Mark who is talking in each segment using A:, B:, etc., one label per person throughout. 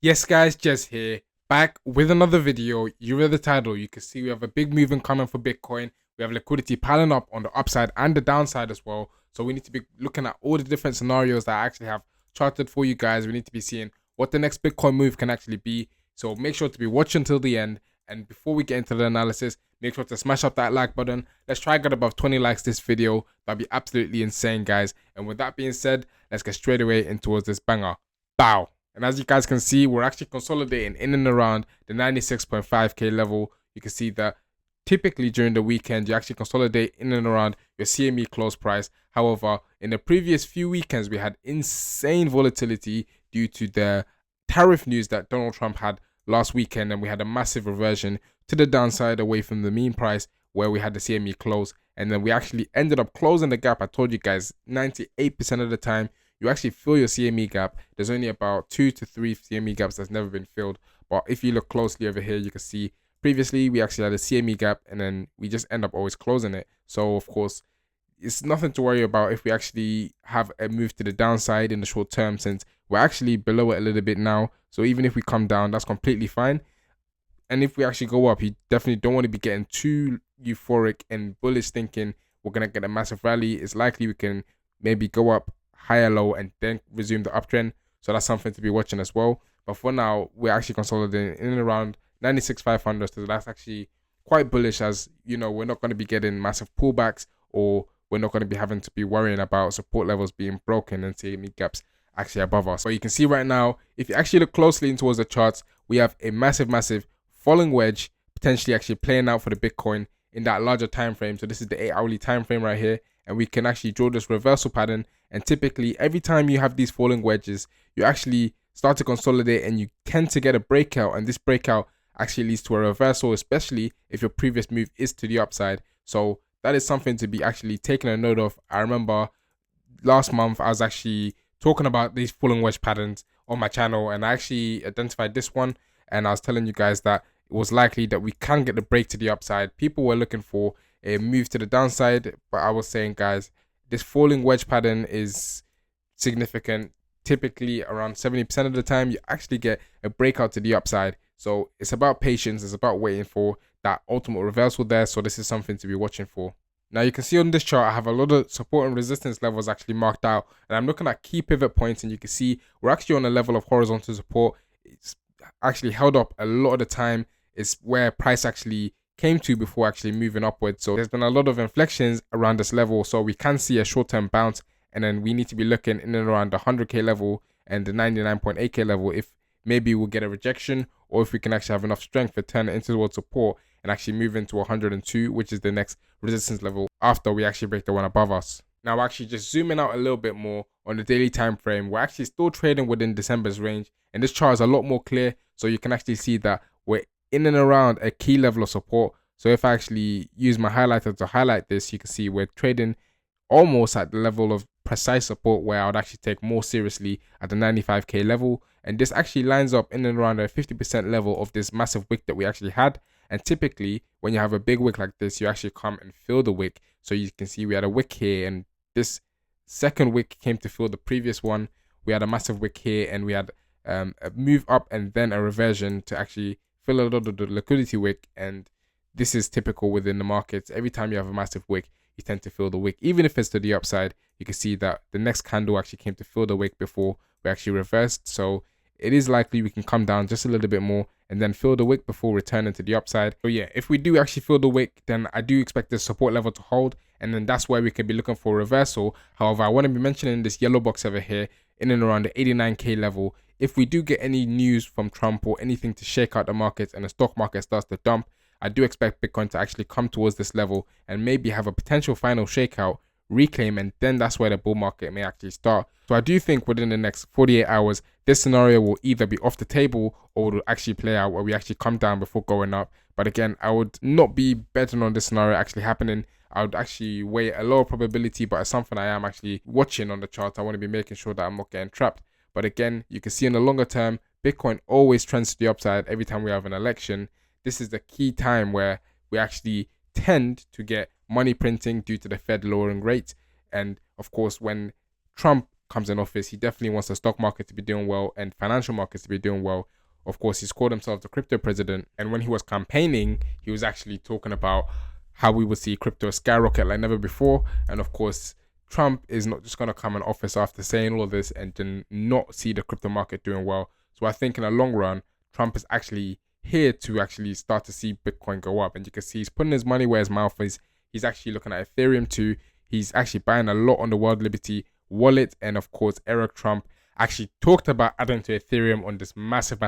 A: Yes guys, Jez here, back with another video. You read the title, you can see we have a big movement coming for Bitcoin. We have liquidity piling up on the upside and the downside as well. So we need to be looking at all the different scenarios that I actually have charted for you guys. We need to be seeing what the next Bitcoin move can actually be. So make sure to be watching till the end. And before we get into the analysis, make sure to smash up that like button. Let's try and get above 20 likes this video. That'd be absolutely insane, guys. And with that being said, let's get straight away in towards this banger. Bow. And as you guys can see, we're actually consolidating in and around the 96.5k level. You can see that typically during the weekend, you actually consolidate in and around your CME close price. However, in the previous few weekends, we had insane volatility due to the tariff news that Donald Trump had last weekend, and we had a massive reversion to the downside away from the mean price where we had the CME close. And then we actually ended up closing the gap. I told you guys 98% of the time you actually fill your CME gap. There's only about 2 to 3 CME gaps that's never been filled. But if you look closely over here, you can see previously we actually had a CME gap and then we just end up always closing it. So of course, it's nothing to worry about if we actually have a move to the downside in the short term, since we're actually below it a little bit now. So even if we come down, that's completely fine. And if we actually go up, you definitely don't want to be getting too euphoric and bullish thinking we're going to get a massive rally. It's likely we can maybe go up higher low and then resume the uptrend. So that's something to be watching as well. But for now, we're actually consolidating in and around 96,500. So that's actually quite bullish, as you know, we're not going to be getting massive pullbacks, or we're not going to be having to be worrying about support levels being broken and CME gaps actually above us. But you can see right now, if you actually look closely in towards the charts, we have a massive falling wedge potentially actually playing out for the Bitcoin in that larger time frame. So this is the 8-hourly time frame right here, and we can actually draw this reversal pattern. And typically every time you have these falling wedges, you actually start to consolidate and you tend to get a breakout, and this breakout actually leads to a reversal, especially if your previous move is to the upside. So that is something to be actually taking a note of. I remember last month I was actually talking about these falling wedge patterns on my channel, and I actually identified this one, and I was telling you guys that it was likely that we can get the break to the upside. People were looking for a move to the downside, but I was saying, guys, this falling wedge pattern is significant. Typically around 70% of the time you actually get a breakout to the upside. So it's about patience, it's about waiting for that ultimate reversal there. So this is something to be watching for. Now you can see on this chart I have a lot of support and resistance levels actually marked out, and I'm looking at key pivot points, and you can see we're actually on a level of horizontal support. It's actually held up a lot of the time. It's where price actually came to before actually moving upwards. So there's been a lot of inflections around this level, so we can see a short-term bounce, and then we need to be looking in and around the 100k level and the 99.8k level if maybe we'll get a rejection, or if we can actually have enough strength to turn it into towards support and actually move into 102, which is the next resistance level after we actually break the one above us. Now actually just zooming out a little bit more on the daily time frame, we're actually still trading within December's range, and this chart is a lot more clear, so you can actually see that we're in and around a key level of support. So if I actually use my highlighter to highlight this, you can see we're trading almost at the level of precise support where I would actually take more seriously at the 95k level. And this actually lines up in and around a 50% level of this massive wick that we actually had. And typically when you have a big wick like this, you actually come and fill the wick. So you can see we had a wick here, and this second wick came to fill the previous one. We had a massive wick here, and we had a move up and then a reversion to actually fill a lot of the liquidity wick. And this is typical within the markets. Every time you have a massive wick, you tend to fill the wick. Even if it's to the upside, you can see that the next candle actually came to fill the wick before we actually reversed. So it is likely we can come down just a little bit more and then fill the wick before returning to the upside. So yeah, if we do actually fill the wick, then I do expect this support level to hold, and then that's where we could be looking for a reversal. However, I want to be mentioning this yellow box over here in and around the 89k level. If we do get any news from Trump or anything to shake out the markets and the stock market starts to dump, I do expect Bitcoin to actually come towards this level and maybe have a potential final shakeout, reclaim, and then that's where the bull market may actually start. So I do think within the next 48 hours, this scenario will either be off the table or will actually play out where we actually come down before going up. But again, I would not be betting on this scenario actually happening. I would actually weigh a lower probability, but it's something I am actually watching on the chart. I want to be making sure that I'm not getting trapped. But again, you can see in the longer term, Bitcoin always trends to the upside every time we have an election. This is the key time where we actually tend to get money printing due to the Fed lowering rates. And of course, when Trump comes in office, he definitely wants the stock market to be doing well and financial markets to be doing well. Of course, he's called himself the crypto president. And when he was campaigning, he was actually talking about how we would see crypto skyrocket like never before. And of course, Trump is not just going to come in office after saying all of this and then not see the crypto market doing well. So I think in the long run, Trump is actually here to actually start to see Bitcoin go up. And you can see he's putting his money where his mouth is. He's actually looking at Ethereum too. He's actually buying a lot on the World Liberty wallet. And of course, Eric Trump actually talked about adding to Ethereum on this massive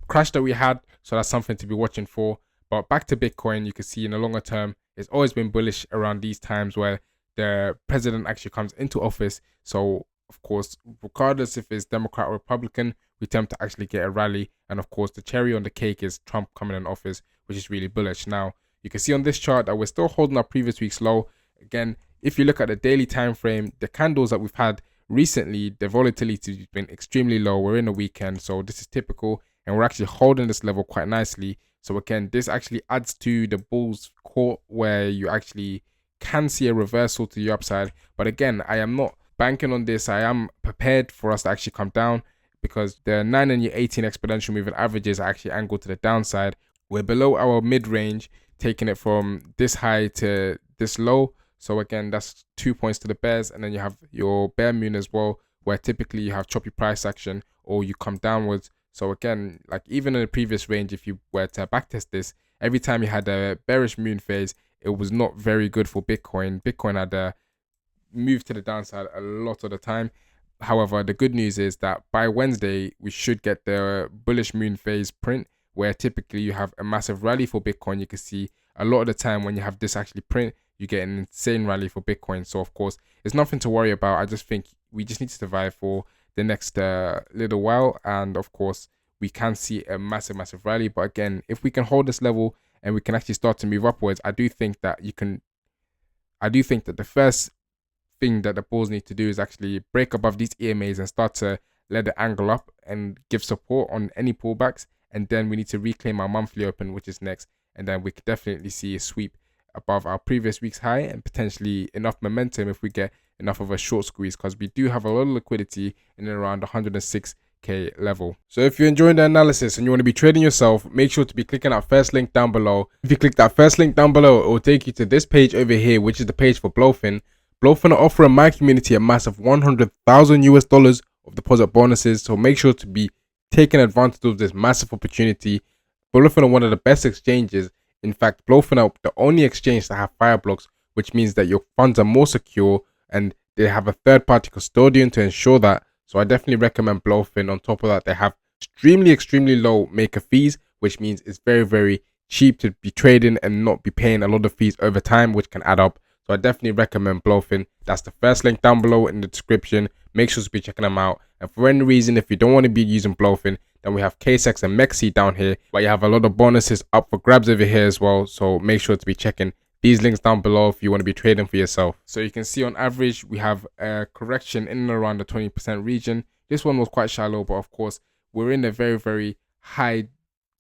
A: crash that we had. So that's something to be watching for. But back to Bitcoin, you can see in the longer term, it's always been bullish around these times where the president actually comes into office. So of course, regardless if it's Democrat or Republican, we tend to actually get a rally. And of course, the cherry on the cake is Trump coming in office, which is really bullish. Now, you can see on this chart that we're still holding our previous week's low. Again, if you look at the daily time frame, the candles that we've had recently, the volatility has been extremely low. We're in a weekend, so this is typical. And we're actually holding this level quite nicely. So again, this actually adds to the bull's court where you actually can see a reversal to the upside. But again, I am not banking on this. I am prepared for us to actually come down because the 9 and 18 exponential moving averages are actually angled to the downside. We're below our mid-range, taking it from this high to this low. So again, that's 2 points to the bears. And then you have your bear moon as well, where typically you have choppy price action or you come downwards. So again, like even in the previous range, if you were to backtest this, every time you had a bearish moon phase, it was not very good for Bitcoin. Bitcoin had a move to the downside a lot of the time. However, the good news is that by Wednesday, we should get the bullish moon phase print, where typically you have a massive rally for Bitcoin. You can see a lot of the time when you have this actually print, you get an insane rally for Bitcoin. So of course, it's nothing to worry about. I just think we just need to survive for the next little while. And of course, we can see a massive rally. But again, if we can hold this level and we can actually start to move upwards, I do think that the first thing that the bulls need to do is actually break above these EMAs and start to let it angle up and give support on any pullbacks. And then we need to reclaim our monthly open, which is next. And then we could definitely see a sweep above our previous week's high and potentially enough momentum if we get enough of a short squeeze, because we do have a lot of liquidity in and around 106k level. So if you're enjoying the analysis and you want to be trading yourself, make sure to be clicking that first link down below. If you click that first link down below, it will take you to this page over here, which is the page for Blofin. Blofin are offering my community a massive $100,000 of deposit bonuses, so make sure to be taking advantage of this massive opportunity. Blofin are one of the best exchanges. In fact, Blofin are the only exchange that have fire blocks, which means that your funds are more secure and they have a third-party custodian to ensure that. So I definitely recommend Blofin. On top of that, they have extremely low maker fees, which means it's very cheap to be trading and not be paying a lot of fees over time, which can add up. So I definitely recommend Blofin. That's the first link down below in the description. Make sure to be checking them out. And for any reason, if you don't want to be using Blofin, then we have KCEX and MEXC down here, but you have a lot of bonuses up for grabs over here as well. So make sure to be checking these links down below if you want to be trading for yourself. So you can see on average, we have a correction in and around the 20% region. This one was quite shallow, but of course, we're in a very high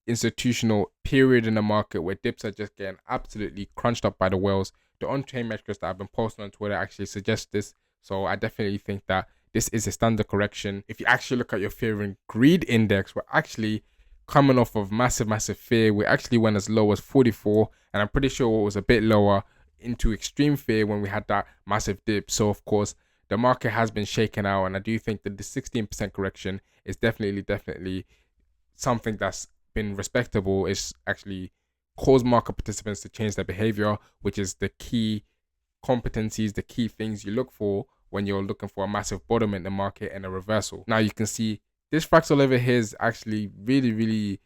A: institutional period in the market where dips are just getting absolutely crunched up by the whales. The on-chain metrics that I've been posting on Twitter actually suggest this. So I definitely think that this is a standard correction. If you actually look at your fear and greed index, we're actually coming off of massive fear. We actually went as low as 44, and I'm pretty sure it was a bit lower into extreme fear when we had that massive dip. So of course, the market has been shaken out, and I do think that the 16% correction is definitely something that's been respectable. It's actually caused market participants to change their behavior, which is the key competencies, the key things you look for when you're looking for a massive bottom in the market and a reversal. Now you can see this fractal over here is actually really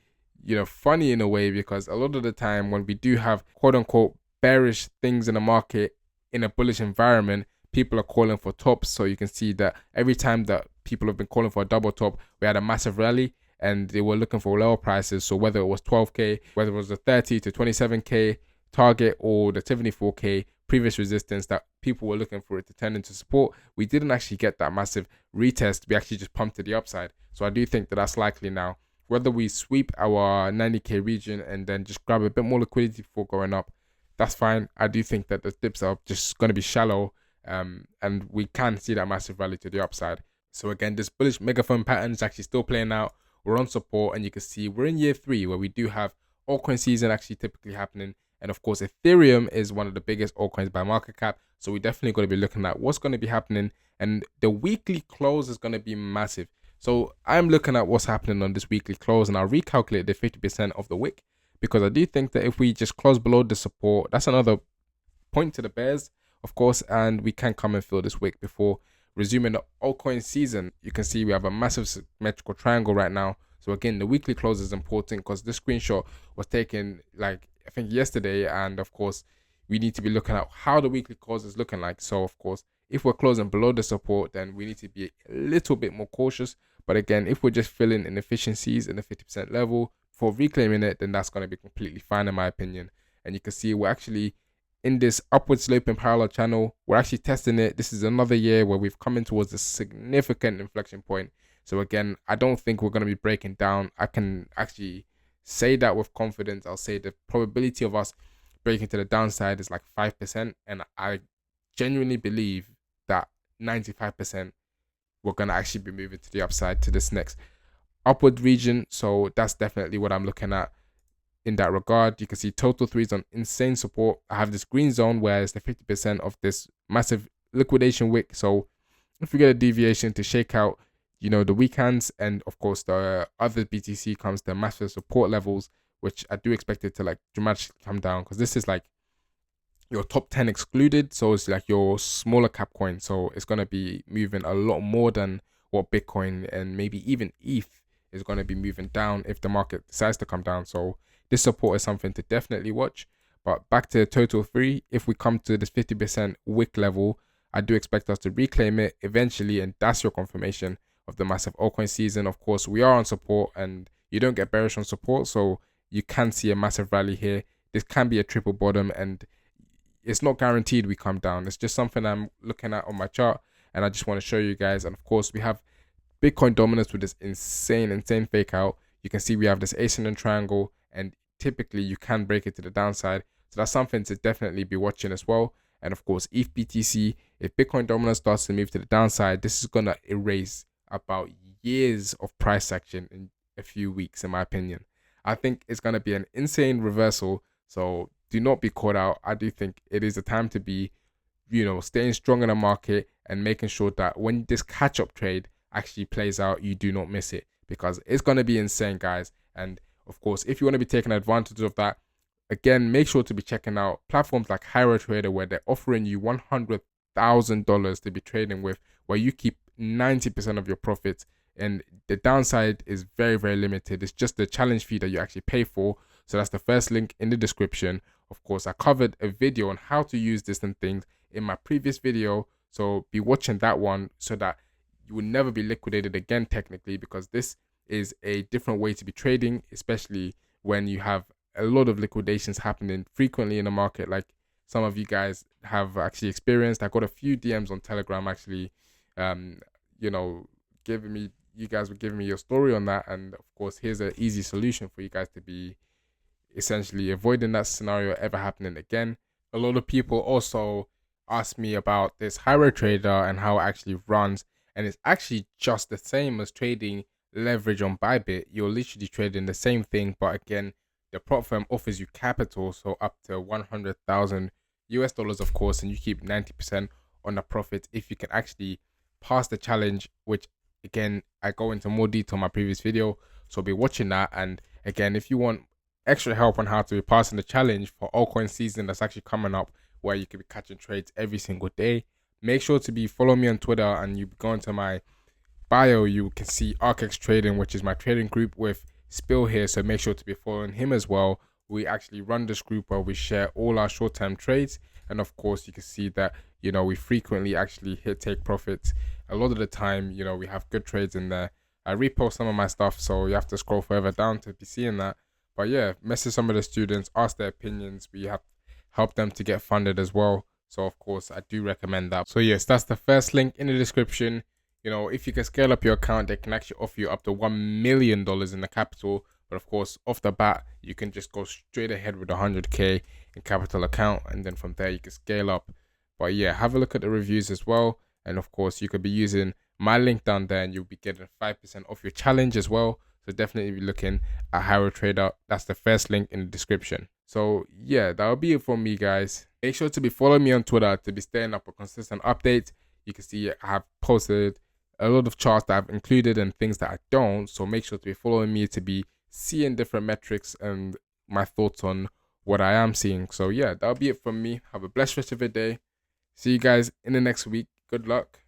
A: funny in a way, because a lot of the time when we do have quote unquote bearish things in the market in a bullish environment, people are calling for tops. So you can see that every time that people have been calling for a double top, we had a massive rally and they were looking for lower prices. So whether it was 12k, whether it was the 30 to 27k target or the 74k previous resistance that people were looking for it to turn into support, we didn't actually get that massive retest. We actually just pumped to the upside. So I do think that that's likely now. Whether we sweep our 90k region and then just grab a bit more liquidity before going up, that's fine. I do think that the dips are just going to be shallow, and we can see that massive rally to the upside. So again, this bullish megaphone pattern is actually still playing out. We're on support, and you can see we're in year 3 where we do have altcoin season actually typically happening. And of course, Ethereum is one of the biggest altcoins by market cap. So we definitely going to be looking at what's going to be happening. And the weekly close is going to be massive. So I'm looking at what's happening on this weekly close, and I'll recalculate the 50% of the wick, because I do think that if we just close below the support, that's another point to the bears, of course, and we can come and fill this wick before resuming the altcoin season. You can see we have a massive symmetrical triangle right now. So again, the weekly close is important because this screenshot was taken like I think yesterday, and of course we need to be looking at how the weekly close is looking like. So of course, if we're closing below the support, then we need to be a little bit more cautious. But again, if we're just filling inefficiencies in the 50% level for reclaiming it, then that's going to be completely fine in my opinion. And you can see we're actually in this upward sloping parallel channel. We're actually testing it. This is another year where we've come in towards a significant inflection point. So again, I don't think we're going to be breaking down. I can actually say that with confidence. I'll say the probability of us breaking to the downside is like 5%. And I genuinely believe that 95% we're going to actually be moving to the upside to this next upward region. So that's definitely what I'm looking at in that regard. You can see total 3 is on insane support. I have this green zone where it's the 50% of this massive liquidation wick. So if we get a deviation to shake out, you know, the weekends, and of course the other BTC comes to massive support levels, which I do expect it to like dramatically come down, because this is like your top 10 excluded. So it's like your smaller cap coin. So it's going to be moving a lot more than what Bitcoin and maybe even ETH is going to be moving down if the market decides to come down. So this support is something to definitely watch. But back to total 3, if we come to this 50% wick level, I do expect us to reclaim it eventually, and that's your confirmation of the massive altcoin season. Of course, we are on support, and you don't get bearish on support, so you can see a massive rally here. This can be a triple bottom, and it's not guaranteed we come down. It's just something I'm looking at on my chart, and I just want to show you guys. And of course, we have Bitcoin dominance with this insane fake out. You can see we have this ascending triangle, and typically you can break it to the downside. So that's something to definitely be watching as well. And of course, ETH BTC, if Bitcoin dominance starts to move to the downside, this is going to erase about years of price action in a few weeks, in my opinion. I think it's going to be an insane reversal. So do not be caught out. I do think it is a time to be, you know, staying strong in the market and making sure that when this catch-up trade actually plays out, you do not miss it, because it's going to be insane, guys. And of course, if you want to be taking advantage of that, again, make sure to be checking out platforms like HyroTrader, where they're offering you $100,000 to be trading with, where you keep 90% of your profits, and the downside is very limited. It's just the challenge fee that you actually pay for. So that's the first link in the description. Of course, I covered a video on how to use this and things in my previous video, so be watching that one so that you will never be liquidated again technically, because this is a different way to be trading, especially when you have a lot of liquidations happening frequently in the market, like some of you guys have actually experienced. I got a few DMs on Telegram actually, you know, you guys were giving me your story on that, and of course here's an easy solution for you guys to be essentially avoiding that scenario ever happening again. A lot of people also ask me about this HyroTrader and how it actually runs, and it's actually just the same as trading leverage on Bybit. You're literally trading the same thing, but again, the prop firm offers you capital, so up to 100,000 US dollars, of course, and you keep 90% on the profit if you can actually pass the challenge, which again, I go into more detail in my previous video, so be watching that. And again, if you want extra help on how to be passing the challenge for altcoin season that's actually coming up, where you can be catching trades every single day, make sure to be follow me on Twitter, and you go into my bio, you can see KCEX Trading, which is my trading group with Spill here, so make sure to be following him as well. We actually run this group where we share all our short-term trades, and of course you can see that, you know, we frequently actually take profits. A lot of the time, you know, we have good trades in there. I repost some of my stuff, so you have to scroll further down to be seeing that. But yeah, message some of the students, ask their opinions. We have helped them to get funded as well, so of course I do recommend that. So yes, that's the first link in the description. You know, if you can scale up your account, they can actually offer you up to $1 million in the capital. But of course, off the bat, you can just go straight ahead with 100K in capital account, and then from there you can scale up But yeah, have a look at the reviews as well. And of course, you could be using my link down there and you'll be getting 5% off your challenge as well. So definitely be looking at HyroTrader. That's the first link in the description. So yeah, that'll be it for me, guys. Make sure to be following me on Twitter to be staying up with consistent updates. You can see I have posted a lot of charts that I've included and things that I don't. So make sure to be following me to be seeing different metrics and my thoughts on what I am seeing. So yeah, that'll be it from me. Have a blessed rest of your day. See you guys in the next week. Good luck.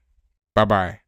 A: Bye bye.